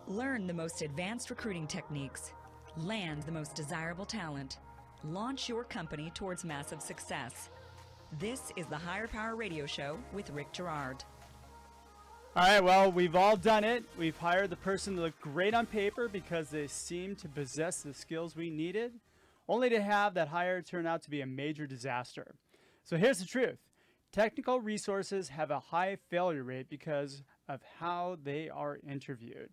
Learn the most advanced recruiting techniques. Land the most desirable talent. Launch your company towards massive success. This is the Higher Power Radio Show with Rick Girard. All right, well, we've all done it. We've hired the person that looked great on paper because they seemed to possess the skills we needed, only to have that hire turn out to be a major disaster. So here's the truth. Technical resources have a high failure rate because of how they are interviewed.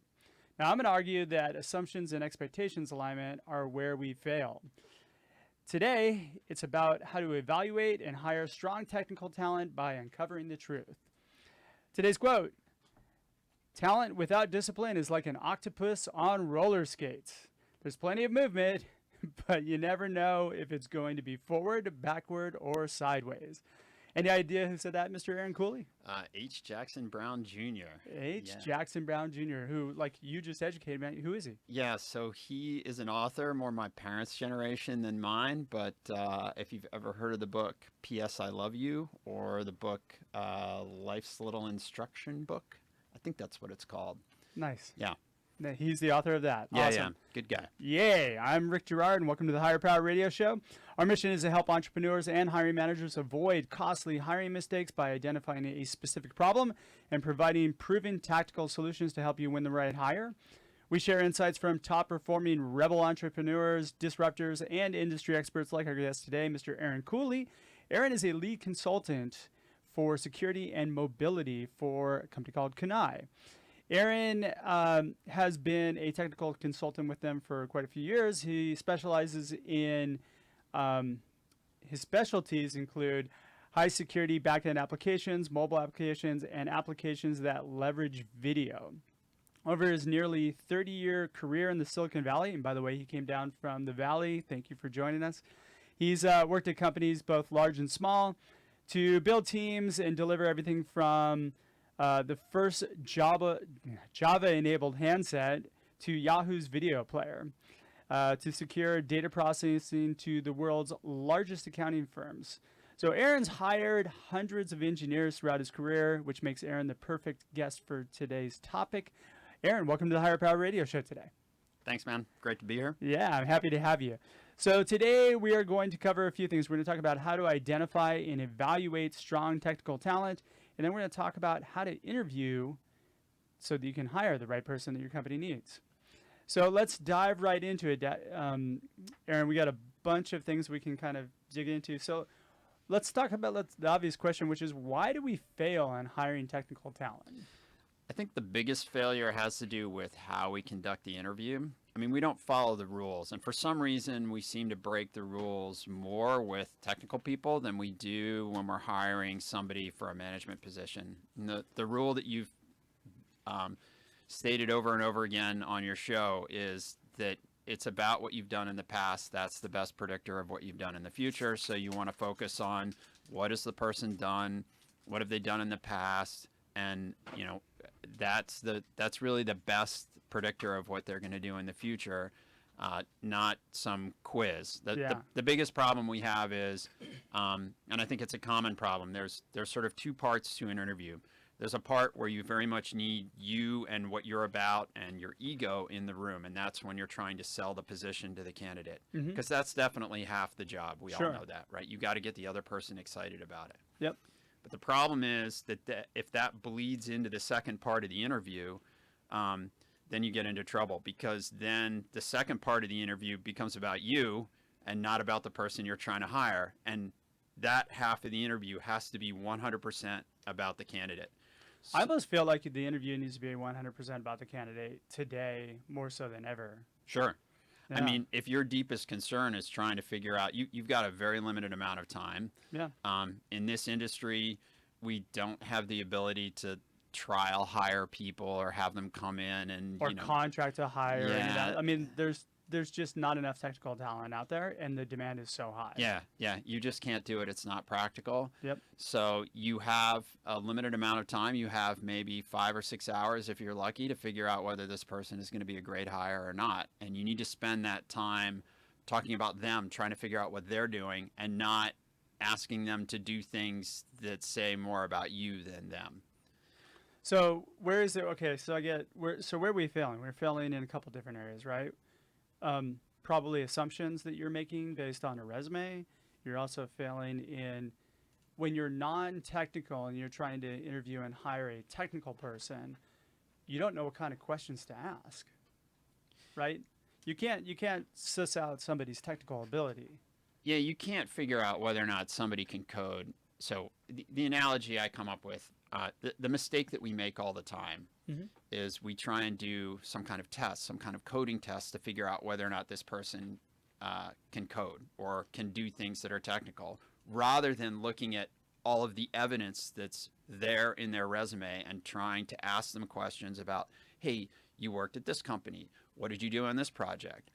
Now, I'm going to argue that assumptions and expectations alignment are where we fail. Today, it's about how to evaluate and hire strong technical talent by uncovering the truth. Today's quote, "Talent without discipline is like an octopus on roller skates. There's plenty of movement, but you never know if it's going to be forward, backward, or sideways." Any idea who said that, Mr. Aaron Cooley? H. Jackson Brown Jr. Jackson Brown Jr., who, like you just educated me, who is he? Yeah, so he is an author, more my parents' generation than mine. But if you've ever heard of the book P.S. I Love You, or the book Life's Little Instruction Book, I think that's what it's called. Nice. Yeah. He's the author of that. Yeah, awesome. yeah. Good guy. Yay. I'm Rick Girard, and welcome to the Higher Power Radio Show. Our mission is to help entrepreneurs and hiring managers avoid costly hiring mistakes by identifying a specific problem and providing proven tactical solutions to help you win the right hire. We share insights from top-performing rebel entrepreneurs, disruptors, and industry experts like our guest today, Mr. Aaron Cooley. Aaron is a lead consultant for security and mobility for a company called Cooley. Aaron has been a technical consultant with them for quite a few years. He specializes in, his specialties include high security backend applications, mobile applications, and applications that leverage video. Over his nearly 30-year career in the Silicon Valley, and by the way, he came down from the Valley. Thank you for joining us. He's worked at companies both large and small to build teams and deliver everything from the first Java-enabled handset to Yahoo's video player, to secure data processing to the world's largest accounting firms. So Aaron's hired hundreds of engineers throughout his career, which makes Aaron the perfect guest for today's topic. Aaron, welcome to the Higher Power Radio Show today. Thanks, man. Great to be here. Yeah, I'm happy to have you. So today we are going to cover a few things. We're going to talk about how to identify and evaluate strong technical talent. And then we're going to talk about how to interview so that you can hire the right person that your company needs. So let's dive right into it. Aaron, we got a bunch of things we can kind of dig into. So let's talk about the obvious question, which is why do we fail on hiring technical talent? I think the biggest failure has to do with how we conduct the interview. I mean, we don't follow the rules. And for some reason, we seem to break the rules more with technical people than we do when we're hiring somebody for a management position. And the rule that you've stated over and over again on your show is that it's about what you've done in the past. That's the best predictor of what you've done in the future. So you want to focus on what has the person done, what have they done in the past, and that's really the best predictor of what they're going to do in the future, not some quiz. The biggest problem we have is, and I think it's a common problem, there's sort of two parts to an interview. There's a part where you very much need you and what you're about and your ego in the room, and that's when you're trying to sell the position to the candidate, because that's definitely half the job. We all know that, right? You got to get the other person excited about it. Yep. But the problem is that if that bleeds into the second part of the interview, then you get into trouble, because then the second part of the interview becomes about you and not about the person you're trying to hire. And that half of the interview has to be 100% about the candidate. So, I almost feel like the interview needs to be 100% about the candidate today, more so than ever. Sure. Yeah. I mean, if your deepest concern is trying to figure out, you've got a very limited amount of time. Yeah. In this industry, we don't have the ability to trial hire people or have them come in and contract to hire. Yeah. I mean, there's just not enough technical talent out there, and the demand is so high. Yeah. You just can't do it. It's not practical. Yep. So you have a limited amount of time. You have maybe 5 or 6 hours, if you're lucky, to figure out whether this person is going to be a great hire or not. And you need to spend that time talking about them, trying to figure out what they're doing, and not asking them to do things that say more about you than them. So where is it? Okay, so where are we failing? We're failing in a couple different areas, right? Probably assumptions that you're making based on a resume. You're also failing in when you're non-technical and you're trying to interview and hire a technical person. You don't know what kind of questions to ask, right? You can't suss out somebody's technical ability. Yeah, you can't figure out whether or not somebody can code. So the analogy I come up with, the mistake that we make all the time is we try and do some kind of test, some kind of coding test to figure out whether or not this person can code or can do things that are technical, rather than looking at all of the evidence that's there in their resume and trying to ask them questions about, hey, you worked at this company. What did you do on this project?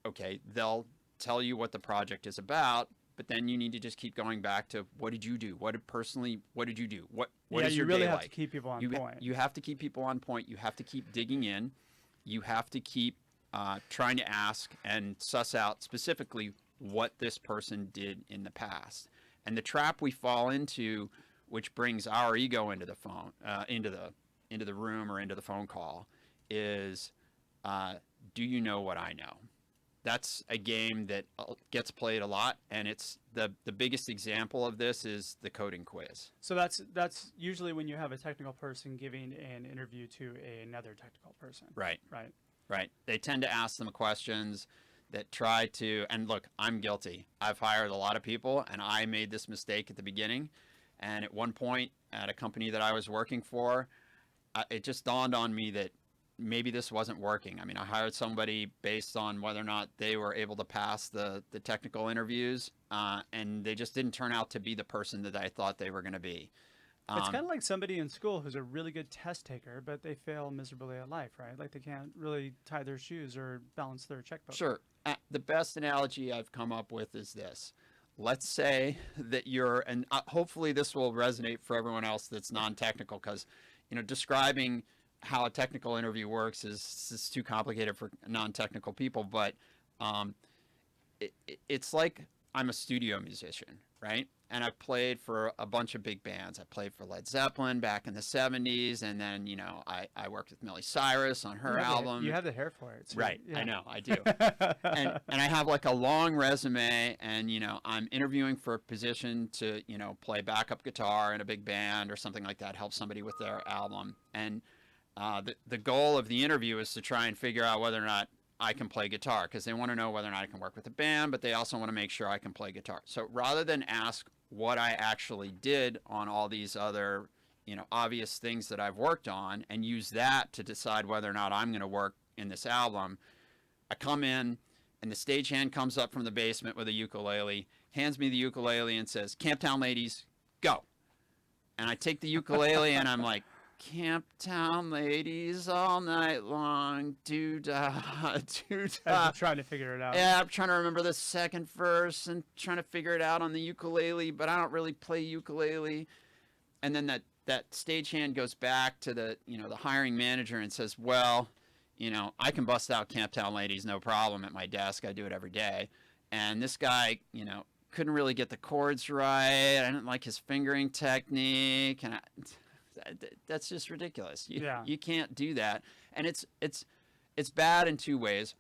Okay, they'll tell you what the project is about, but then you need to just keep going back to what did you do? What did you do? What is your day like? You really have to keep people on point. You have to keep people on point. You have to keep digging in. You have to keep trying to ask and suss out specifically what this person did in the past. And the trap we fall into, which brings our ego into the phone, into the room or into the phone call, is do you know what I know? That's a game that gets played a lot, and it's the biggest example of this is the coding quiz. So that's usually when you have a technical person giving an interview to another technical person. Right. Right. Right. They tend to ask them questions that try to, and look, I'm guilty. I've hired a lot of people, and I made this mistake at the beginning. And at one point at a company that I was working for, it just dawned on me that maybe this wasn't working. I mean, I hired somebody based on whether or not they were able to pass the technical interviews, and they just didn't turn out to be the person that I thought they were going to be. It's kind of like somebody in school who's a really good test taker, but they fail miserably at life, right? Like they can't really tie their shoes or balance their checkbook. Sure. The best analogy I've come up with is this. Let's say that you're, and hopefully this will resonate for everyone else that's non-technical, because, describing how a technical interview works is too complicated for non-technical people, but it's like I'm a studio musician, right? And I've played for a bunch of big bands. I played for Led Zeppelin back in the 70s, and then, I worked with Miley Cyrus on her album. You have the hair for it. So right, yeah. I know, I do. and I have like a long resume, and, I'm interviewing for a position to, play backup guitar in a big band or something like that, help somebody with their album. And the goal of the interview is to try and figure out whether or not I can play guitar, because they want to know whether or not I can work with a band, but they also want to make sure I can play guitar. So rather than ask what I actually did on all these other, obvious things that I've worked on and use that to decide whether or not I'm going to work in this album, I come in and the stagehand comes up from the basement with a ukulele, hands me the ukulele and says, "Camptown ladies, go." And I take the ukulele and I'm like, "Camptown ladies all night long, doo-dah, doo-dah." I'm trying to figure it out. Yeah, I'm trying to remember the second verse and trying to figure it out on the ukulele, but I don't really play ukulele. And then that stagehand goes back to the hiring manager and says, "Well, I can bust out Camptown ladies no problem at my desk. I do it every day." And this guy, couldn't really get the chords right. I didn't like his fingering technique, and that's just ridiculous. You can't do that. And it's bad in two ways.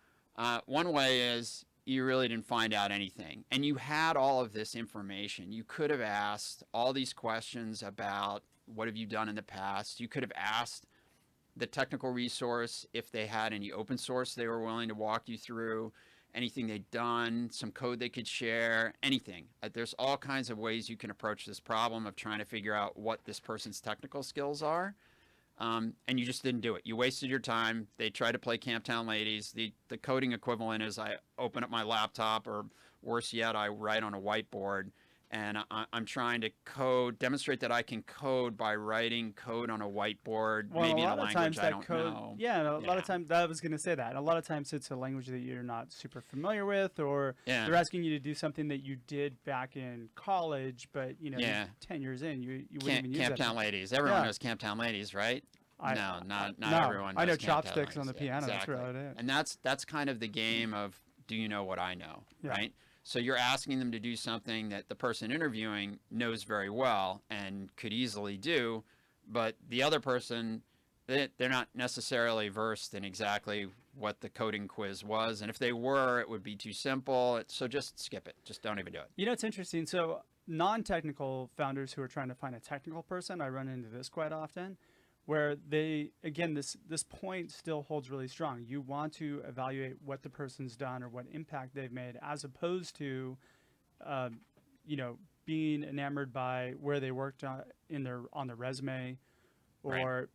One way is you really didn't find out anything, and you had all of this information. You could have asked all these questions about what have you done in the past. You could have asked the technical resource if they had any open source they were willing to walk you through, anything they'd done, some code they could share, anything. There's all kinds of ways you can approach this problem of trying to figure out what this person's technical skills are. And you just didn't do it. You wasted your time. They tried to play Camptown Ladies. The coding equivalent is I open up my laptop, or worse yet, I write on a whiteboard. And I'm trying to demonstrate that I can code by writing code on a whiteboard, maybe in a language I don't know. Yeah, a lot of times, I was going to say that. A lot of times it's a language that you're not super familiar with, or they're asking you to do something that you did back in college, but, 10 years in, you wouldn't even use that. Camptown Ladies. Everyone knows Camptown Ladies, right? No, not everyone knows I know Camptown chopsticks Ladies. on the piano. Exactly. That's really it. And that's kind of the game of, do you know what I know, right? So you're asking them to do something that the person interviewing knows very well and could easily do, but the other person, they're not necessarily versed in exactly what the coding quiz was. And if they were, it would be too simple. So just skip it. Just don't even do it. You know, it's interesting. So non-technical founders who are trying to find a technical person, I run into this quite often, where they, again, this point still holds really strong. You want to evaluate what the person's done or what impact they've made, as opposed to, you know, being enamored by where they worked on the resume, or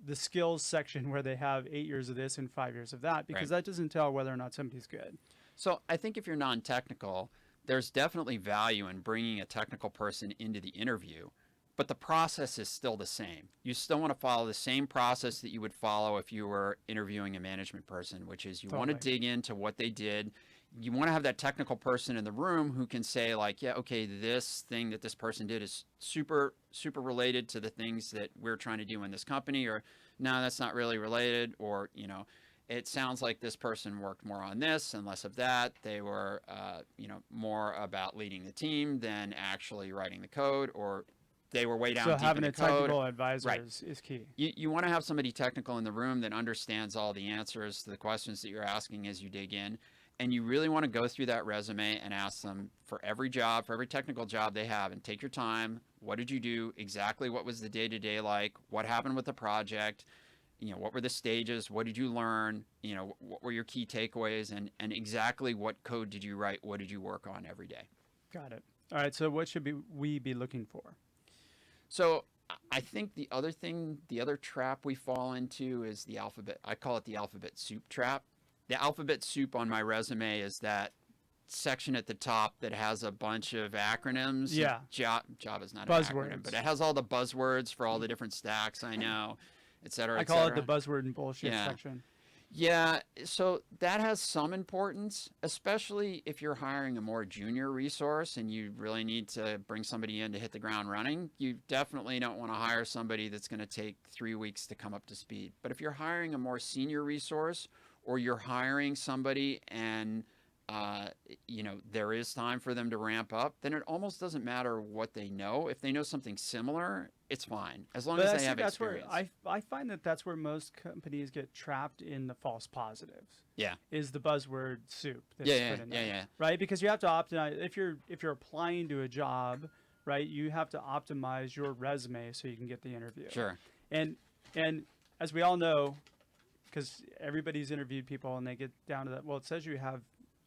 the skills section where they have 8 years of this and 5 years of that, because that doesn't tell whether or not somebody's good. So I think if you're non-technical, there's definitely value in bringing a technical person into the interview, but the process is still the same. You still want to follow the same process that you would follow if you were interviewing a management person, which is you want to dig into what they did. You want to have that technical person in the room who can say, like, yeah, okay, this thing that this person did is super, super related to the things that we're trying to do in this company, or no, that's not really related, or, you know, it sounds like this person worked more on this and less of that. They were, you know, more about leading the team than actually writing the code, or they were way down deep in the code. So having a technical advisor is key. You want to have somebody technical in the room that understands all the answers to the questions that you're asking as you dig in. And you really want to go through that resume and ask them for every job, for every technical job they have, and take your time. What did you do? Exactly what was the day-to-day like? What happened with the project? You know, what were the stages? What did you learn? You know, what were your key takeaways? And exactly what code did you write? What did you work on every day? Got it. All right, so what should we be looking for? So I think the other trap we fall into is the alphabet. I call it the alphabet soup trap. The alphabet soup on my resume is that section at the top that has a bunch of acronyms. Yeah. Java's not buzzwords. an acronym, but it has all the buzzwords for all the different stacks I know, et cetera, I call it the buzzword and bullshit section. Yeah, so that has some importance, especially if you're hiring a more junior resource and you really need to bring somebody in to hit the ground running. You definitely don't want to hire somebody that's going to take 3 weeks to come up to speed. But if you're hiring a more senior resource, or you're hiring somebody and you know, there is time for them to ramp up, then it almost doesn't matter what they know. If they know something similar, it's fine, as long as they have experience. I find that's where most companies get trapped in the false positives. Yeah. Is the buzzword soup that's put in there. Yeah. Right? Because you have to optimize. If you're applying to a job, right, you have to optimize your resume so you can get the interview. Sure. And as we all know, because everybody's interviewed people and they get down to that, well, it says you have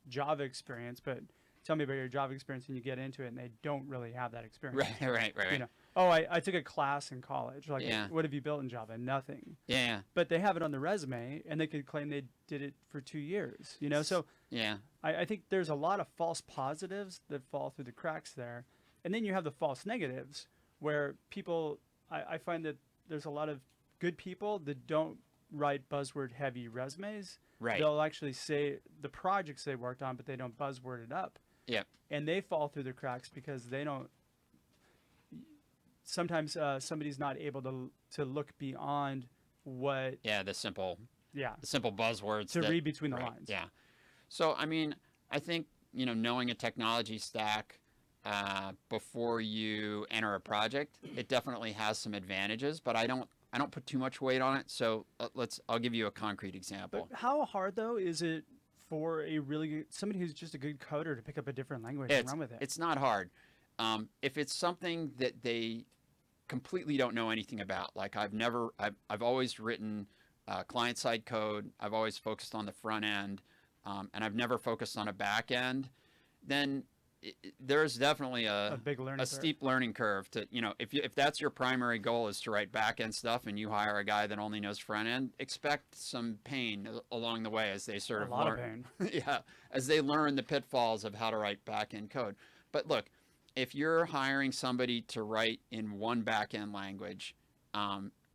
Java experience, but tell me about your Java experience, and you get into it and they don't really have that experience. Right. You know, oh, I took a class in college. Like, what have you built in Java? Nothing. Yeah. But they have it on the resume and they could claim they did it for 2 years, you know? So yeah, I think there's a lot of false positives that fall through the cracks there. And then you have the false negatives where people, I find that there's a lot of good people that don't write buzzword heavy resumes. Right. They'll actually say the projects they worked on, but they don't buzzword it up. Yeah. And they fall through the cracks because they don't. Sometimes somebody's not able to look beyond what. Yeah, the simple buzzwords to read between the lines. Yeah. So I mean, I think, you know, knowing a technology stack before you enter a project, it definitely has some advantages, but I don't put too much weight on it. So I'll give you a concrete example. But how hard though is it for a really good, somebody who's just a good coder to pick up a different language and run with it? It's not hard. If it's something that they completely don't know anything about, like I've always written client-side code. I've always focused on the front end, and I've never focused on a back end, then there's definitely a steep learning curve to, you know, if that's your primary goal is to write back end stuff and you hire a guy that only knows front end, expect some pain along the way as they sort of learn. Yeah, as they learn the pitfalls of how to write back end code. But look, if you're hiring somebody to write in one back end language,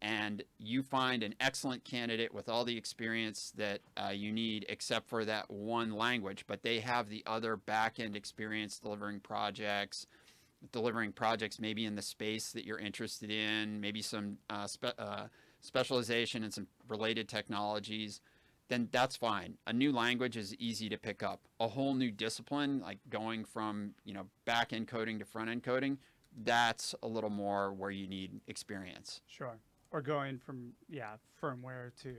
and you find an excellent candidate with all the experience that you need except for that one language, but they have the other back-end experience delivering projects maybe in the space that you're interested in, maybe some specialization in some related technologies, then that's fine. A new language is easy to pick up. A whole new discipline, like going from, you know, back-end coding to front-end coding, that's a little more where you need experience. Sure. Or going from firmware to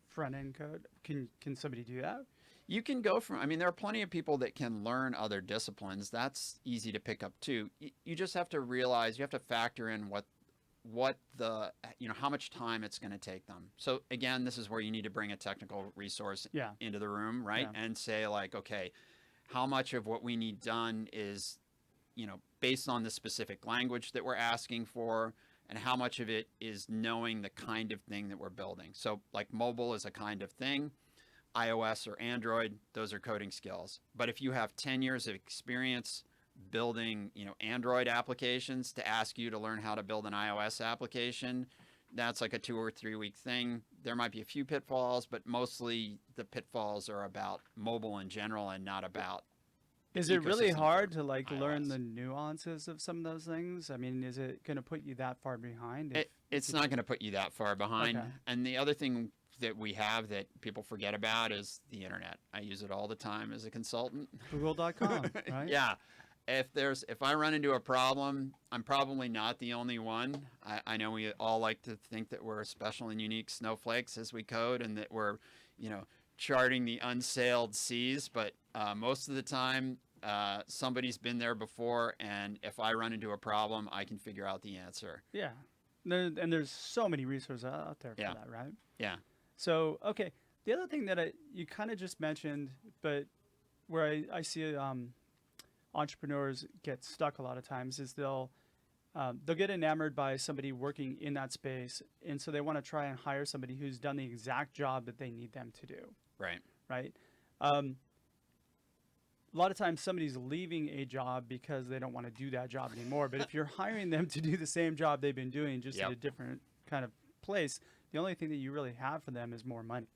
front end code. Can somebody do that? You can go from, I mean, there are plenty of people that can learn other disciplines. That's easy to pick up too. You just have to realize, you have to factor in what the, how much time it's going to take them. So again, this is where you need to bring a technical resource into the room, right? Yeah. And say like, okay, how much of what we need done is, based on the specific language that we're asking for, and how much of it is knowing the kind of thing that we're building. So like mobile is a kind of thing. iOS or Android, those are coding skills. But if you have 10 years of experience building, Android applications, to ask you to learn how to build an iOS application, that's like a 2 or 3 week thing. There might be a few pitfalls, but mostly the pitfalls are about mobile in general and not about. Is it really hard to learn the nuances of some of those things? I mean, is it going to put you that far behind? It's not going to put you that far behind. Okay. And the other thing that we have that people forget about is the internet. I use it all the time as a consultant. Google.com, right? Yeah. If I run into a problem, I'm probably not the only one. I know we all like to think that we're special and unique snowflakes as we code, and that we're, charting the unsailed seas. But most of the time, somebody's been there before, and if I run into a problem, I can figure out the answer. Yeah. And there's so many resources out there for that, right? Yeah. So, okay. The other thing that you kind of just mentioned, but where I see entrepreneurs get stuck a lot of times, is they'll get enamored by somebody working in that space, and so they want to try and hire somebody who's done the exact job that they need them to do. Right. A lot of times somebody's leaving a job because they don't want to do that job anymore. But if you're hiring them to do the same job they've been doing, just at a different kind of place, the only thing that you really have for them is more money.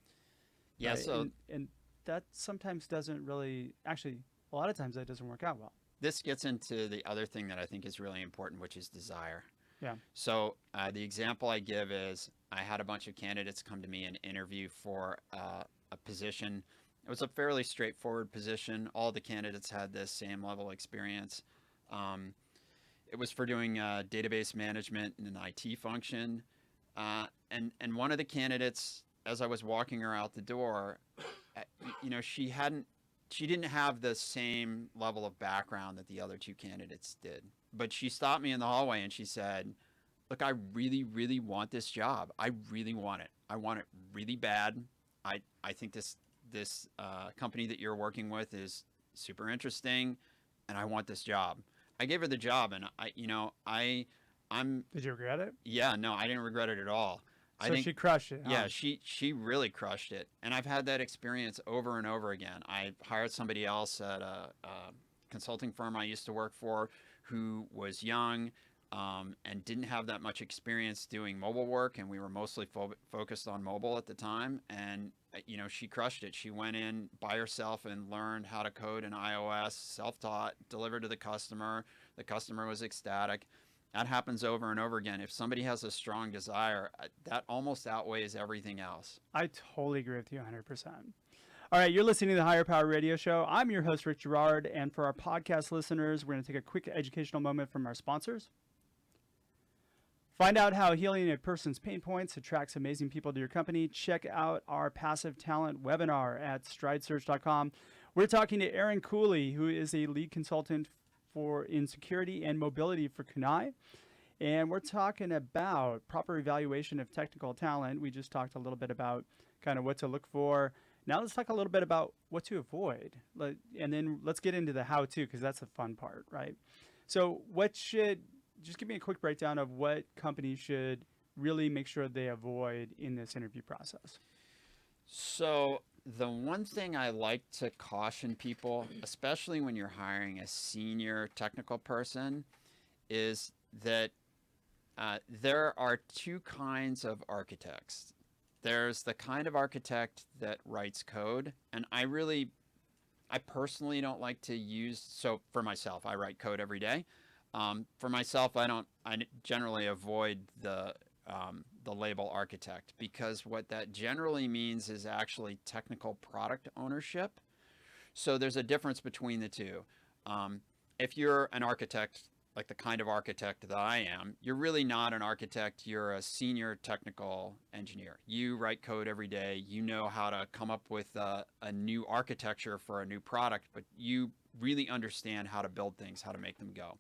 Yeah. Right? So and that sometimes doesn't really, actually, a lot of times that doesn't work out well. This gets into the other thing that I think is really important, which is desire. Yeah. So the example I give is, I had a bunch of candidates come to me and interview for a position. It was a fairly straightforward position. All the candidates had the same level of experience. It was for doing database management in an IT function. And one of the candidates, as I was walking her out the door, she didn't have the same level of background that the other two candidates did. But she stopped me in the hallway and she said, look, I really, really want this job. I really want it. I want it really bad. I think this company that you're working with is super interesting, and I want this job. I gave her the job, and I'm. Did you regret it? Yeah, no, I didn't regret it at all. So I think she crushed it. Huh? Yeah, she really crushed it, and I've had that experience over and over again. I hired somebody else at a consulting firm I used to work for, who was young and didn't have that much experience doing mobile work, and we were mostly focused on mobile at the time. And she crushed it. She went in by herself and learned how to code in iOS, self-taught, delivered to the customer. The customer was ecstatic. That happens over and over again. If somebody has a strong desire, that almost outweighs everything else. I totally agree with you 100%. All right, you're listening to the Higher Power Radio Show. I'm your host, Rick Girard, and for our podcast listeners, we're going to take a quick educational moment from our sponsors. Find out how healing a person's pain points attracts amazing people to your company. Check out our passive talent webinar at stridesearch.com. We're talking to Aaron Cooley, who is a lead consultant in security and mobility for Kunai. And we're talking about proper evaluation of technical talent. We just talked a little bit about kind of what to look for. Now let's talk a little bit about what to avoid. And then let's get into the how-to, because that's the fun part, right? So just give me a quick breakdown of what companies should really make sure they avoid in this interview process. So the one thing I like to caution people, especially when you're hiring a senior technical person, is that there are two kinds of architects. There's the kind of architect that writes code, and I personally don't like to use, so for myself, I write code every day. For myself, I generally avoid the label architect, because what that generally means is actually technical product ownership. So there's a difference between the two. If you're an architect like the kind of architect that I am, you're really not an architect. You're a senior technical engineer. You write code every day. You know how to come up with a new architecture for a new product, but you really understand how to build things, how to make them go.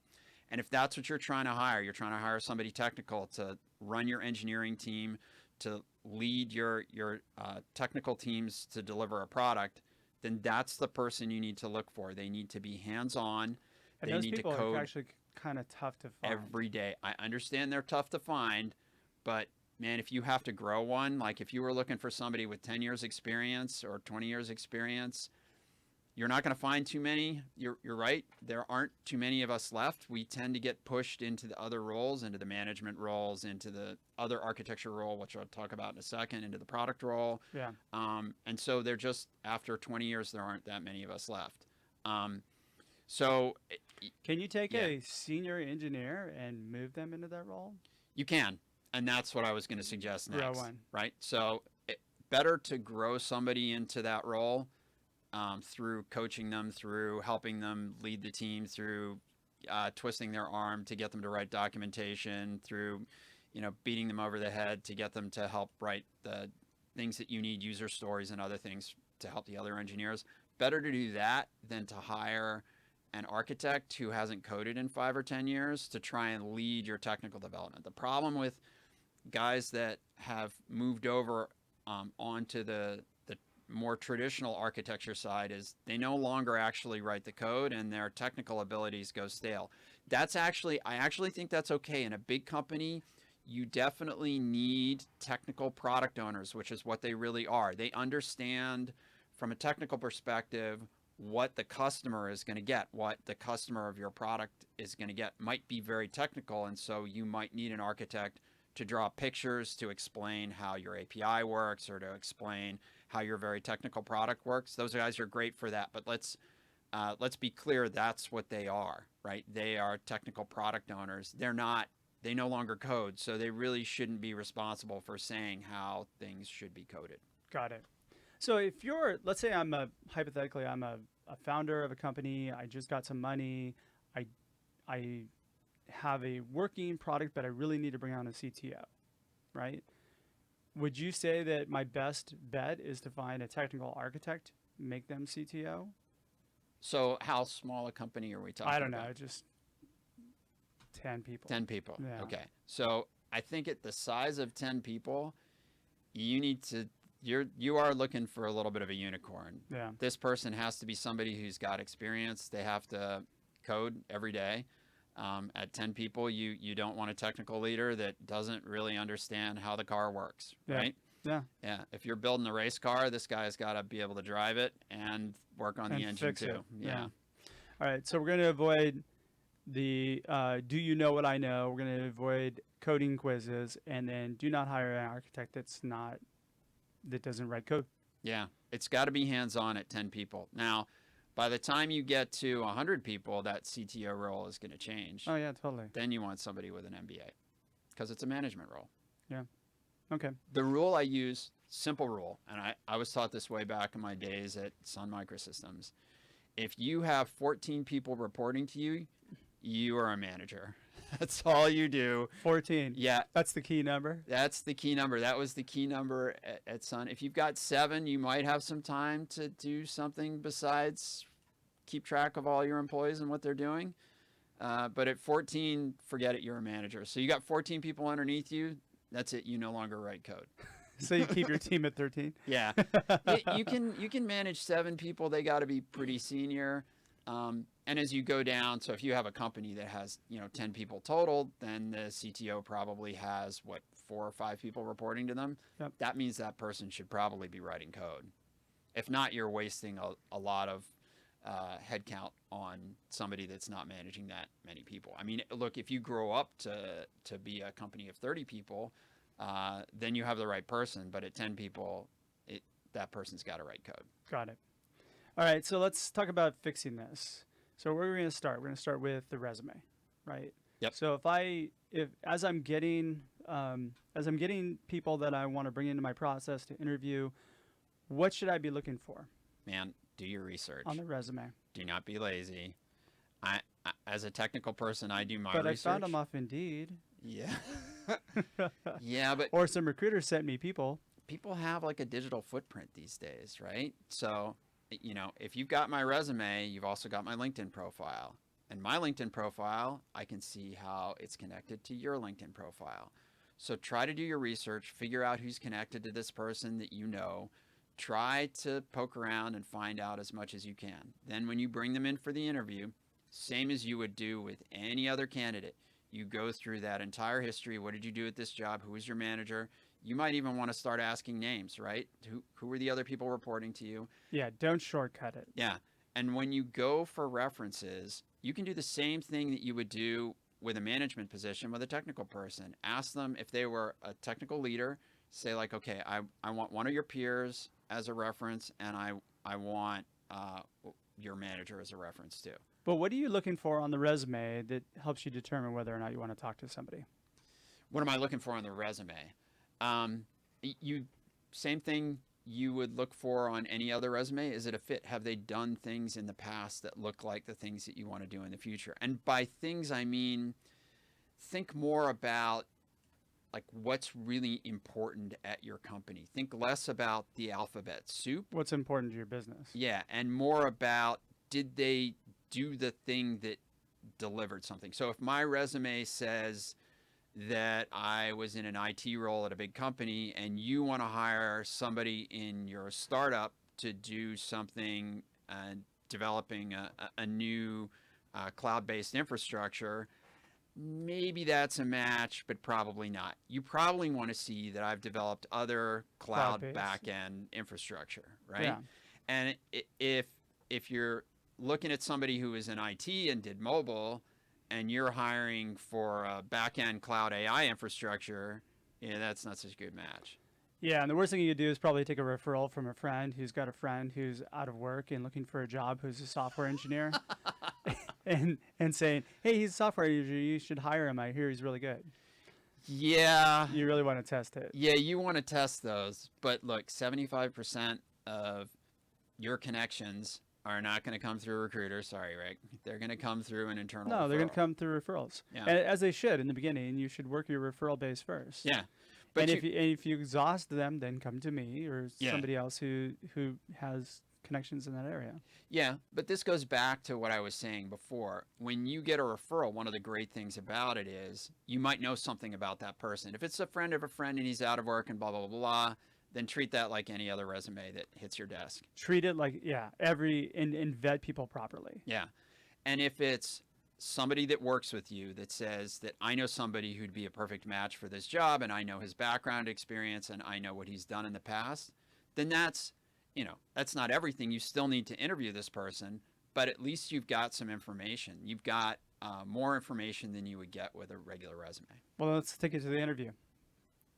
And if that's what you're trying to hire, you're trying to hire somebody technical to run your engineering team, to lead your technical teams to deliver a product, then that's the person you need to look for. They need to be hands-on. And they those need people to code are actually kind of tough to find. every day. I understand they're tough to find, but man, if you have to grow one, like if you were looking for somebody with 10 years experience or 20 years experience, you're not going to find too many. You're right. There aren't too many of us left. We tend to get pushed into the other roles, into the management roles, into the other architecture role, which I'll talk about in a second, into the product role. Yeah. And so they're just, after 20 years, there aren't that many of us left. So can you take a senior engineer and move them into that role? You can. And that's what I was going to suggest next. Grow one. Right? So better to grow somebody into that role through coaching them, through helping them lead the team, through twisting their arm to get them to write documentation, through beating them over the head to get them to help write the things that you need, user stories and other things to help the other engineers. Better to do that than to hire an architect who hasn't coded in 5 or 10 years to try and lead your technical development. The problem with guys that have moved over onto the more traditional architecture side is they no longer actually write the code and their technical abilities go stale. I actually think that's okay. In a big company, you definitely need technical product owners, which is what they really are. They understand from a technical perspective what the customer is going to get, what the customer of your product is going to get. Might be very technical, and so you might need an architect to draw pictures to explain how your API works or to explain how your very technical product works. Those guys are great for that, but let's be clear, that's what they are, right? They are technical product owners. They no longer code, so they really shouldn't be responsible for saying how things should be coded. Got it. So if let's say hypothetically, I'm a founder of a company, I just got some money, I have a working product, but I really need to bring on a CTO, right? Would you say that my best bet is to find a technical architect, make them CTO? So how small a company are we talking about? I don't know, just 10 people. 10 people, yeah. Okay. So I think at the size of 10 people, you are looking for a little bit of a unicorn. Yeah. This person has to be somebody who's got experience. They have to code every day. At 10 people, you don't want a technical leader that doesn't really understand how the car works, right? Yeah. Yeah. If you're building a race car, this guy's got to be able to drive it and work on the engine too. Yeah. All right. So we're going to avoid the do you know what I know? We're going to avoid coding quizzes, and then do not hire an architect that doesn't write code. Yeah. It's got to be hands-on at 10 people. Now, by the time you get to 100 people, that CTO role is going to change. Oh, yeah, totally. Then you want somebody with an MBA because it's a management role. Yeah. Okay. The rule I use, simple rule, and I was taught this way back in my days at Sun Microsystems. If you have 14 people reporting to you, you are a manager. That's all you do. 14. Yeah. That's the key number? That's the key number. That was the key number at Sun. If you've got 7, you might have some time to do something besides keep track of all your employees and what they're doing. But at 14, forget it, you're a manager. So you got 14 people underneath you. That's it. You no longer write code. So you keep your team at 13? Yeah. You can manage 7 people. They got to be pretty senior. And as you go down, so if you have a company that has 10 people total, then the CTO probably has 4 or 5 people reporting to them. Yep. That means that person should probably be writing code. If not, you're wasting a lot of headcount on somebody that's not managing that many people. I mean, look, if you grow up to be a company of 30 people, then you have the right person. But at 10 people, that person's got to write code. Got it. All right, so let's talk about fixing this. So where are we going to start? We're going to start with the resume, right? Yep. So as I'm getting people that I want to bring into my process to interview, what should I be looking for? Man, do your research On the resume. Do not be lazy. As a technical person, I do my but research. I found them off Indeed. Yeah. Yeah, but or some recruiters sent me people. People have like a digital footprint these days, right? So, if you've got my resume, you've also got my LinkedIn profile. And my LinkedIn profile, I can see how it's connected to your LinkedIn profile. So try to do your research, figure out who's connected to this person that you know. Try to poke around and find out as much as you can. Then when you bring them in for the interview, same as you would do with any other candidate, you go through that entire history. What did you do at this job? Who was your manager? You might even want to start asking names, right? Who were the other people reporting to you? Yeah, don't shortcut it. Yeah. And when you go for references, you can do the same thing that you would do with a management position with a technical person. Ask them if they were a technical leader. Say like, okay, I want one of your peers as a reference, and I want your manager as a reference too. But what are you looking for on the resume that helps you determine whether or not you want to talk to somebody? What am I looking for on the resume? Same thing you would look for on any other resume. Is it a fit? Have they done things in the past that look like the things that you want to do in the future? And by things, I mean, think more about like what's really important at your company. Think less about the alphabet soup. What's important to your business? Yeah, and more about, did they do the thing that delivered something? So if my resume says that I was in an IT role at a big company and you want to hire somebody in your startup to do something, developing a new cloud-based infrastructure, maybe that's a match, but probably not. You probably want to see that I've developed other cloud backend infrastructure, right? Yeah. And if you're looking at somebody who is in IT and did mobile, and you're hiring for a back-end cloud AI infrastructure, that's not such a good match. Yeah, and the worst thing you could do is probably take a referral from a friend who's got a friend who's out of work and looking for a job who's a software engineer and saying, hey, he's a software engineer, you should hire him. I hear he's really good. Yeah. You really want to test it. Yeah, you want to test those. But look, 75% of your connections are not going to come through recruiters. Sorry, Rick. They're going to come through an internal referral. They're going to come through referrals. Yeah. As they should in the beginning. You should work your referral base first. Yeah. But if you exhaust them, then come to me or somebody else who has connections in that area. Yeah, but this goes back to what I was saying before. When you get a referral, one of the great things about it is you might know something about that person. If it's a friend of a friend and he's out of work and blah, blah, blah, blah, then treat that like any other resume that hits your desk. Treat it like, and vet people properly. Yeah. And if it's somebody that works with you that says that I know somebody who'd be a perfect match for this job and I know his background experience and I know what he's done in the past, then that's not everything. You still need to interview this person, but at least you've got some information. You've got more information than you would get with a regular resume. Well, let's take it to the interview.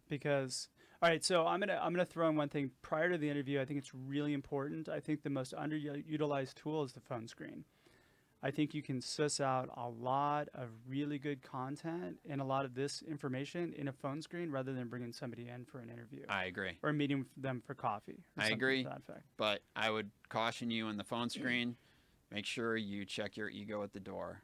Because, all right, so I'm gonna throw in one thing. Prior to the interview, I think it's really important. I think the most underutilized tool is the phone screen. I think you can suss out a lot of really good content and a lot of this information in a phone screen rather than bringing somebody in for an interview. I agree. Or meeting with them for coffee. I agree. To that effect. But I would caution you on the phone screen, make sure you check your ego at the door.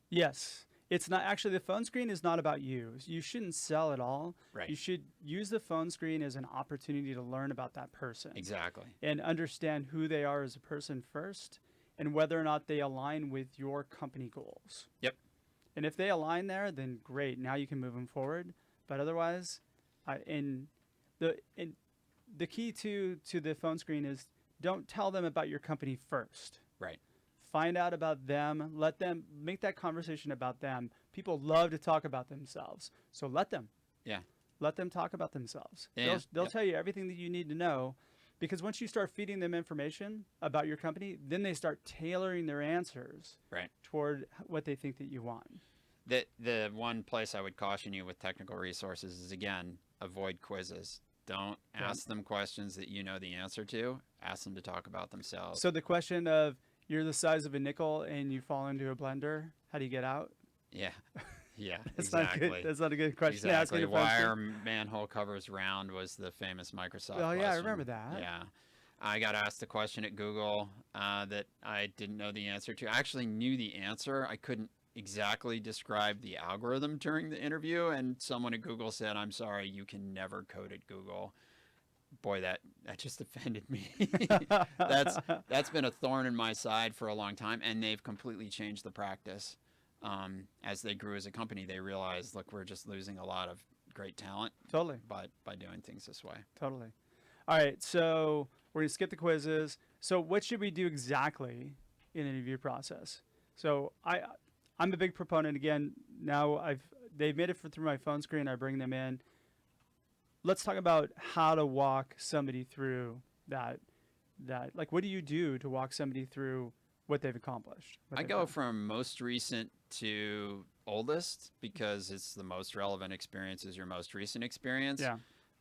Yes. It's not actually, the phone screen is not about you. You shouldn't sell at all. Right. You should use the phone screen as an opportunity to learn about that person. Exactly. And understand who they are as a person first and whether or not they align with your company goals. Yep. And if they align there, then great. Now you can move them forward. But otherwise, the key to the phone screen is don't tell them about your company first. Right. Find out about them. Let them make that conversation about them. People love to talk about themselves. So let them. Yeah. Let them talk about themselves. Yeah. They'll tell you everything that you need to know, because once you start feeding them information about your company, then they start tailoring their answers toward what they think that you want. The one place I would caution you with technical resources is, again, avoid quizzes. Don't ask them questions that you know the answer to. Ask them to talk about themselves. So the question of, you're the size of a nickel and you fall into a blender, how do you get out? Yeah. Yeah, that's exactly. Not good. That's not a good question. Exactly. Why are manhole covers round was the famous Microsoft question. question. I remember that. Yeah. I got asked a question at Google that I didn't know the answer to. I actually knew the answer. I couldn't exactly describe the algorithm during the interview, and someone at Google said, "I'm sorry, you can never code at Google." Boy, that just offended me. That's been a thorn in my side for a long time, and they've completely changed the practice. As they grew as a company, they realized, look, we're just losing a lot of great talent by doing things this way. Totally. All right, so we're gonna skip the quizzes. So what should we do exactly in an interview process? So I'm a big proponent. Again, now they've made it through my phone screen. I bring them in. Let's talk about how to walk somebody through that. Like, what do you do to walk somebody through what they've accomplished? I go from most recent to oldest because it's the most relevant experience is your most recent experience. Yeah.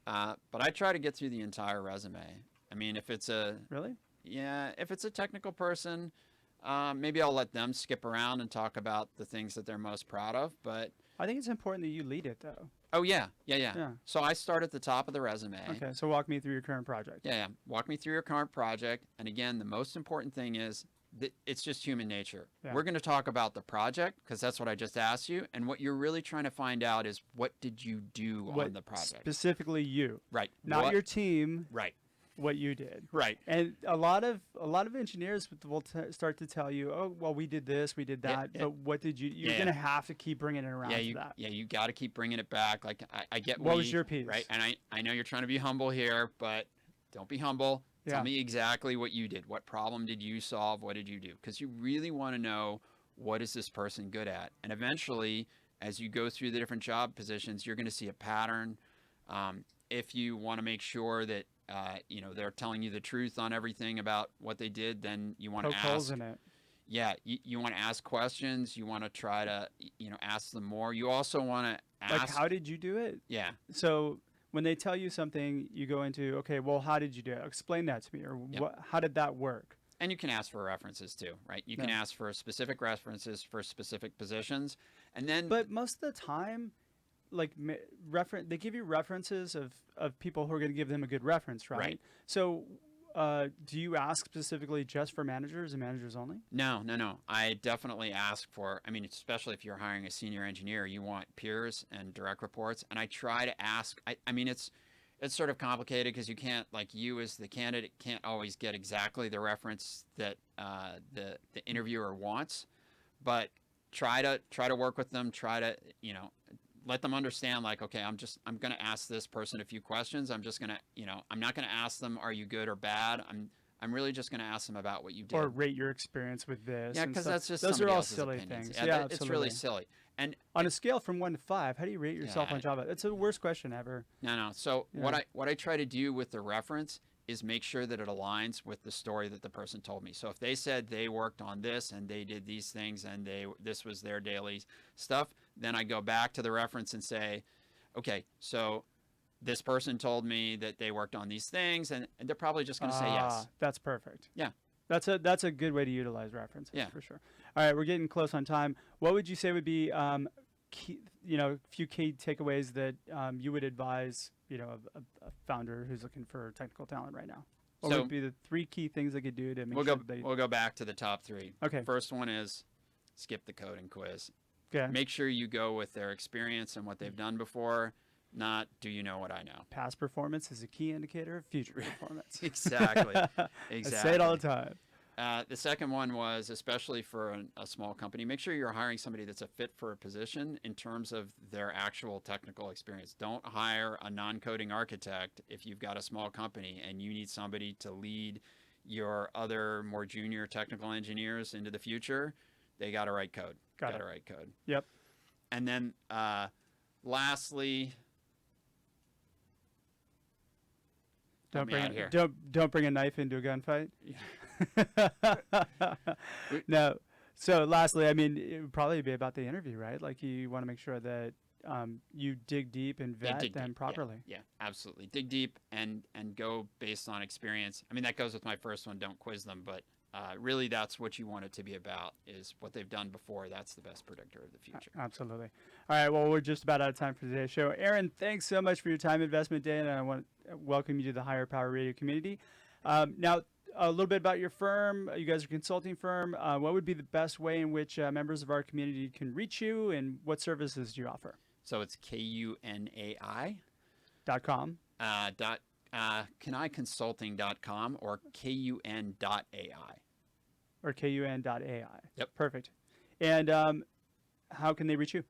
But I try to get through the entire resume. I mean, if it's a technical person, maybe I'll let them skip around and talk about the things that they're most proud of. But I think it's important that you lead it, though. Oh, yeah. So I start at the top of the resume. Okay, so walk me through your current project. Yeah. Walk me through your current project. And again, the most important thing is that it's just human nature. Yeah. We're going to talk about the project because that's what I just asked you. And what you're really trying to find out is what did you do on the project? Specifically you. Right. Not your team. Right. What you did. Right. And a lot of engineers will start to tell you, oh, well, we did this, we did that, but what did you? You're gonna have to keep bringing it around to that. Yeah, you got to keep bringing it back. Like I get what was your piece, right? And I know you're trying to be humble here, but don't be humble. Yeah. Tell me exactly what you did. What problem did you solve? What did you do? Because you really want to know what is this person good at. And eventually, as you go through the different job positions, you're going to see a pattern. If you want to make sure that they're telling you the truth on everything about what they did, then you want to ask. Holes in it. Yeah, you want to ask questions. You want to try to, ask them more. You also want to ask. Like, how did you do it? Yeah. So when they tell you something, you go into, okay, well, how did you do it? Explain that to me, or how did that work? And you can ask for references too, right? You can ask for specific references for specific positions, and then. But most of the time, like they give you references of people who are going to give them a good reference, right? Right. So do you ask specifically just for managers and managers only? No. I definitely ask for, especially if you're hiring a senior engineer, you want peers and direct reports. And I try to ask, it's sort of complicated because you can't, like you as the candidate can't always get exactly the reference that the interviewer wants, but try to work with them, try to, let them understand, like, okay, I'm going to ask this person a few questions. I'm just going to, I'm not going to ask them, are you good or bad? I'm really just going to ask them about what you did. Or rate your experience with this. Yeah, because that's just those are all silly things. Yeah, it's really silly. And on a scale from 1 to 5, how do you rate yourself on Java? It's the worst question ever. No. So what I try to do with the reference is make sure that it aligns with the story that the person told me. So if they said they worked on this and they did these things and this was their daily stuff, then I go back to the reference and say, okay, so this person told me that they worked on these things, and they're probably just going to say yes. That's perfect. Yeah. That's a good way to utilize references, for sure. All right, we're getting close on time. What would you say would be a few key takeaways that you would advise a founder who's looking for technical talent right now? What would be the 3 key things they could do to make sure we'll go back to the top 3. Okay. First one is skip the coding quiz. Okay. Make sure you go with their experience and what they've done before, not do you know what I know. Past performance is a key indicator of future performance. Exactly. I say it all the time. The second one was, especially for a small company, make sure you're hiring somebody that's a fit for a position in terms of their actual technical experience. Don't hire a non-coding architect if you've got a small company and you need somebody to lead your other more junior technical engineers into the future. They got to write code. Got to write code. Yep. And then lastly, don't bring a knife into a gunfight. No. So lastly, it would probably be about the interview, right? Like, you want to make sure that you dig deep and vet them properly. Yeah, absolutely. Dig deep and go based on experience. That goes with my first one. Don't quiz them, but really that's what you want it to be about, is what they've done before. That's the best predictor of the future. Absolutely. All right, well, we're just about out of time for today's show. Aaron, thanks so much for your time investment, Dan, and I want to welcome you to the Higher Power Radio community. Now, a little bit about your firm. You guys are a consulting firm. What would be the best way in which members of our community can reach you, and what services do you offer? So it's KUNAI. .com. KUNAIconsulting.com or KUN.ai. Or KUN.ai. Yep. Perfect. And how can they reach you?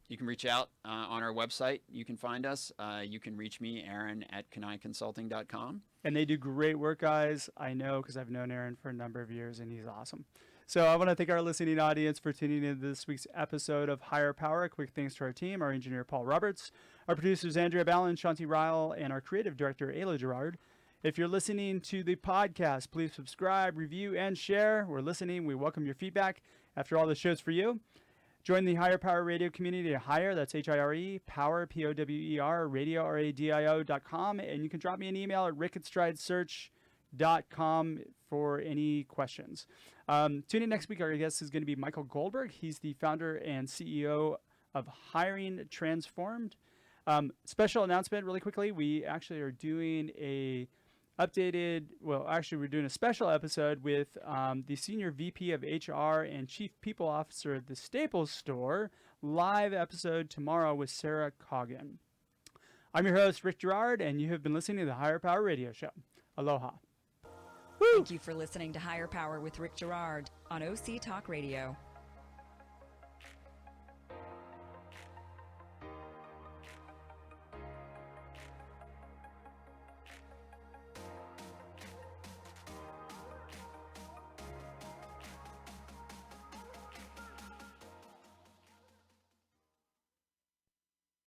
You can reach out on our website. You can find us. You can reach me, Aaron, at KUNAIconsulting.com. And they do great work, guys. I know because I've known Aaron for a number of years, and he's awesome. So I want to thank our listening audience for tuning in to this week's episode of Higher Power. Quick thanks to our team, our engineer, Paul Roberts, our producers, Andrea Ballin, Shanti Ryle, and our creative director, Ayla Gerard. If you're listening to the podcast, please subscribe, review, and share. We're listening. We welcome your feedback. After all, the show's for you. Join the Higher Power Radio community at Higher, that's H-I-R-E, Power, P-O-W-E-R, radio, R-A-D-I-O.com. And you can drop me an email at rickatstridesearch.com for any questions. Tune in next week. Our guest is going to be Michael Goldberg. He's the founder and CEO of Hiring Transformed. Special announcement really quickly. We actually are doing we're doing a special episode with the Senior VP of HR and Chief People Officer at the Staples Store. Live episode tomorrow with Sarah Coggin. I'm your host, Rick Gerard, and you have been listening to the Higher Power Radio Show. Aloha. Thank you for listening to Higher Power with Rick Gerard on OC Talk Radio.